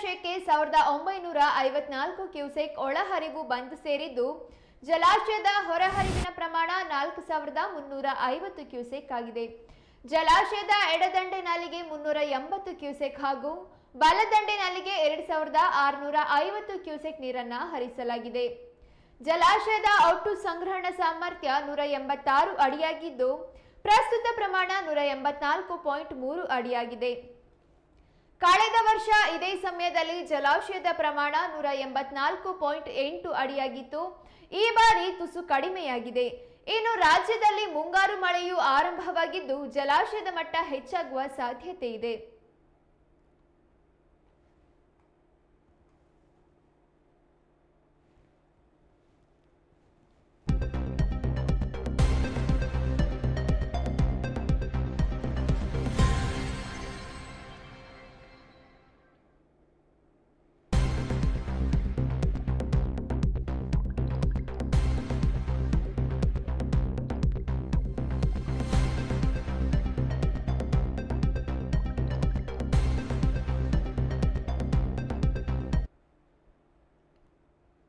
ಜಲಾಶಯಕ್ಕೆ 1954 ಕ್ಯೂಸೆಕ್ ಒಳಹರಿವು ಬಂದು ಸೇರಿದ್ದು ಜಲಾಶಯದ ಹೊರಹರಿವಿನ ಪ್ರಮಾಣ 4350 ಕ್ಯೂಸೆಕ್ ಆಗಿದೆ. ಜಲಾಶಯದ ಎಡದಂಡೆ ನಾಲಿಗೆ 380 ಕ್ಯೂಸೆಕ್ ಹಾಗೂ ಬಲದಂಡೆ ನಾಲಿಗೆ 2650 ಕ್ಯೂಸೆಕ್ ನೀರನ್ನು ಹರಿಸಲಾಗಿದೆ. ಜಲಾಶಯದ ಒಟ್ಟು ಸಂಗ್ರಹಣಾ ಸಾಮರ್ಥ್ಯ 186 ಅಡಿಯಾಗಿದ್ದು ಪ್ರಸ್ತುತ ಪ್ರಮಾಣ 184.3 ಅಡಿಯಾಗಿದೆ. ಕಳೆದ ವರ್ಷ ಇದೇ ಸಮಯದಲ್ಲಿ ಜಲಾಶಯದ ಪ್ರಮಾಣ 184.8 ಅಡಿಯಾಗಿತ್ತು. ಈ ಬಾರಿ ತುಸು ಕಡಿಮೆಯಾಗಿದೆ. ಇನ್ನು ರಾಜ್ಯದಲ್ಲಿ ಮುಂಗಾರು ಮಳೆಯೂ ಆರಂಭವಾಗಿದ್ದು ಜಲಾಶಯದ ಮಟ್ಟ ಹೆಚ್ಚಾಗುವ ಸಾಧ್ಯತೆ ಇದೆ.